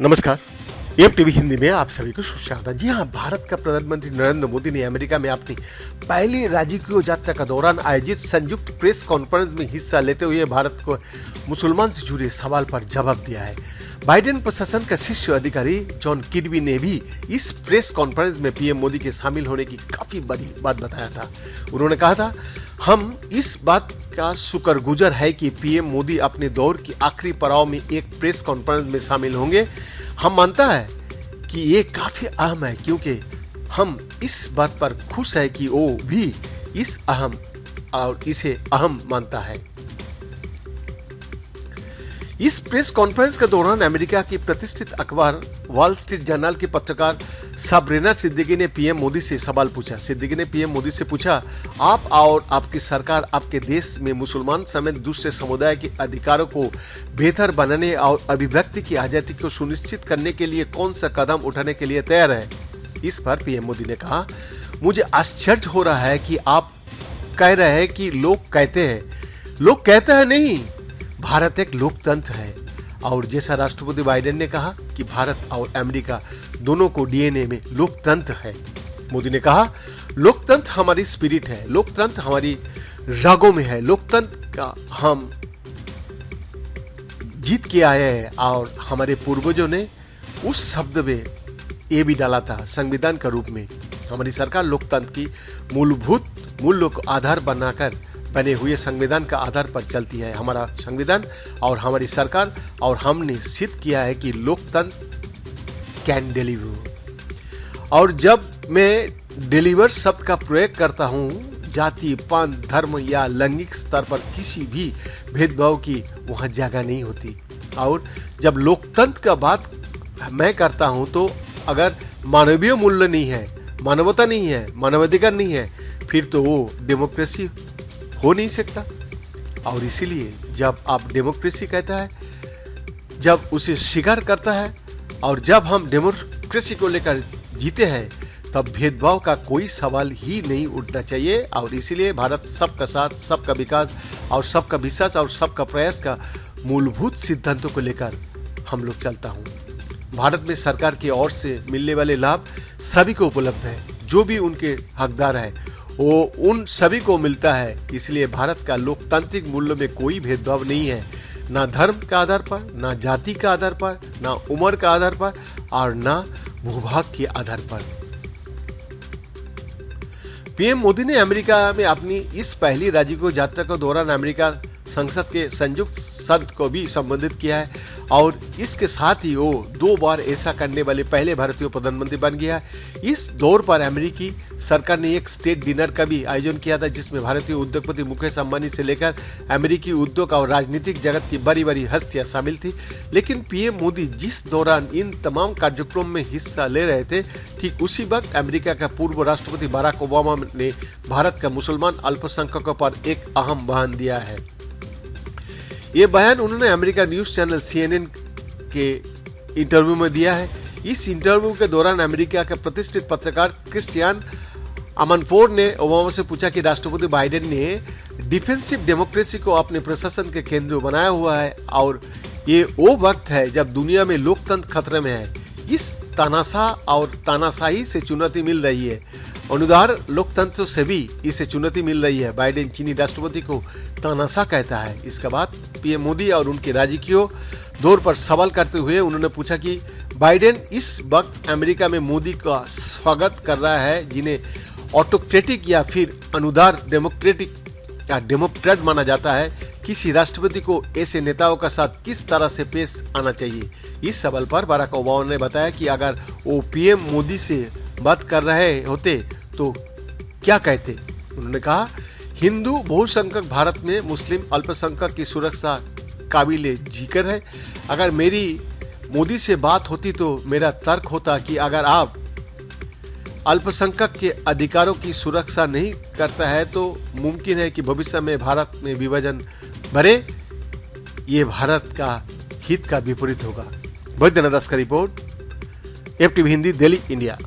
नमस्कार। एम हिंदी में आप सभी को सुस्वागत। जी हाँ, भारत का प्रधानमंत्री नरेंद्र मोदी ने अमेरिका में अपनी पहली राजकीय यात्रा के दौरान आयोजित संयुक्त प्रेस कॉन्फ्रेंस में हिस्सा लेते हुए भारत को मुसलमान से जुड़े सवाल पर जवाब दिया है। बाइडेन प्रशासन का शीर्ष अधिकारी जॉन किर्बी ने भी इस प्रेस कॉन्फ्रेंस में पीएम मोदी के शामिल होने की काफी बड़ी बात बताया था। उन्होंने कहा था, हम इस बात का शुक्रगुजार है कि पीएम मोदी अपने दौर की आखिरी पड़ाव में एक प्रेस कॉन्फ्रेंस में शामिल होंगे। हम मानता है कि ये काफी अहम है, क्योंकि हम इस बात पर खुश है कि वो भी इसे अहम मानता है। इस प्रेस कॉन्फ्रेंस के दौरान अमेरिका की प्रतिष्ठित अखबार वॉल स्ट्रीट जर्नल के पत्रकार सबरीना सिद्दीकी ने पीएम मोदी से सवाल पूछा। सिद्दीकी ने पीएम मोदी से पूछा, आप और आपकी सरकार आपके देश में मुसलमान समेत दूसरे समुदाय के अधिकारों को बेहतर बनाने और अभिव्यक्ति की आजादी को सुनिश्चित करने के लिए कौन सा कदम उठाने के लिए तैयार है। इस पर पीएम मोदी ने कहा, मुझे आश्चर्य हो रहा है कि आप कह रहे हैं कि लोग कहते हैं नहीं, भारत एक लोकतंत्र है। और जैसा राष्ट्रपति बाइडेन ने कहा कि भारत और अमेरिका दोनों को डीएनए में लोकतंत्र है। मोदी ने कहा, लोकतंत्र हमारी स्पिरिट है, लोकतंत्र हमारी रागों में है, लोकतंत्र का हम जीत के आए हैं। और हमारे पूर्वजों ने उस शब्द में ये भी डाला था संविधान का रूप में। हमारी सरकार लोकतंत्र की मूलभूत मूल्यों को आधार बनाकर बने हुए संविधान का आधार पर चलती है। हमारा संविधान और हमारी सरकार, और हमने सिद्ध किया है कि लोकतंत्र कैन डिलीवर। और जब मैं डिलीवर शब्द का प्रयोग करता हूँ, जाति, पंथ, धर्म या लैंगिक स्तर पर किसी भी भेदभाव की वहाँ जगह नहीं होती। और जब लोकतंत्र का बात मैं करता हूँ, तो अगर मानवीय मूल्य नहीं है, मानवता नहीं है, मानवाधिकार नहीं है, फिर तो वो डेमोक्रेसी हो नहीं सकता। और इसीलिए जब आप डेमोक्रेसी कहता है, जब उसे स्वीकार करता है, और जब हम डेमोक्रेसी को लेकर जीते हैं, तब भेदभाव का कोई सवाल ही नहीं उठना चाहिए। और इसीलिए भारत सबका साथ, सबका विकास और सबका विश्वास और सबका प्रयास का मूलभूत सिद्धांतों को लेकर हम लोग चलता हूँ। भारत में सरकार की ओर से मिलने वाले लाभ सभी को उपलब्ध है। जो भी उनके हकदार है वो उन सभी को मिलता है। इसलिए भारत का लोकतांत्रिक मूल्यों में कोई भेदभाव नहीं है, ना धर्म के आधार पर, ना जाति के आधार पर, ना उम्र के आधार पर, और ना भूभाग के आधार पर। पीएम मोदी ने अमेरिका में अपनी इस पहली राजकीय यात्रा के दौरान अमेरिका संसद के संयुक्त सत्र को भी संबोधित किया है। और इसके साथ ही वो 2 बार ऐसा करने वाले पहले भारतीय प्रधानमंत्री बन गया है। इस दौर पर अमेरिकी सरकार ने एक स्टेट डिनर का भी आयोजन किया था, जिसमें भारतीय उद्योगपति मुकेश अंबानी से लेकर अमेरिकी उद्योग और राजनीतिक जगत की बड़ी बड़ी हस्तियां शामिल थी। लेकिन पीएम मोदी जिस दौरान इन तमाम कार्यक्रम में हिस्सा ले रहे थे, ठीक उसी वक्त अमेरिका का पूर्व राष्ट्रपति बराक ओबामा ने भारत का मुसलमान अल्पसंख्यकों पर एक अहम बयान दिया है। ये बयान उन्होंने अमेरिका न्यूज चैनल CNN के इंटरव्यू में दिया है। इस इंटरव्यू के दौरान अमेरिका के प्रतिष्ठित पत्रकार क्रिस्टियन अमनफोर्ड ने ओबामा से पूछा कि राष्ट्रपति बाइडेन ने डिफेंसिव डेमोक्रेसी को अपने प्रशासन के केंद्र बनाया हुआ है, और ये वो वक्त है जब दुनिया में लोकतंत्र खतरे में है। इस तानाशाही से चुनौती मिल रही है, अनुदार लोकतंत्र से भी इसे चुनौती मिल रही है। बाइडेन चीनी राष्ट्रपति को तानाशाह कहता है। इसके बाद पीएम मोदी और उनके राजकीय दौर पर सवाल करते हुए उन्होंने पूछा कि बाइडेन इस वक्त अमेरिका में मोदी का स्वागत कर रहा है, जिन्हें ऑटोक्रेटिक या फिर अनुदार डेमोक्रेट माना जाता है। किसी राष्ट्रपति को ऐसे नेताओं का साथ किस तरह से पेश आना चाहिए। इस सवाल पर बराक ओबामा ने बताया कि अगर वो पीएम मोदी से बात कर रहे होते तो क्या कहते। उन्होंने कहा, हिंदू बहुसंख्यक भारत में मुस्लिम अल्पसंख्यक की सुरक्षा काबिले जिक्र है। अगर मेरी मोदी से बात होती तो मेरा तर्क होता कि अगर आप अल्पसंख्यक के अधिकारों की सुरक्षा नहीं करता है, तो मुमकिन है कि भविष्य में भारत में विभाजन बढ़े। ये भारत का हित का विपरीत होगा। वैद्यनाथ दास का report, FTV Hindi, Delhi, India.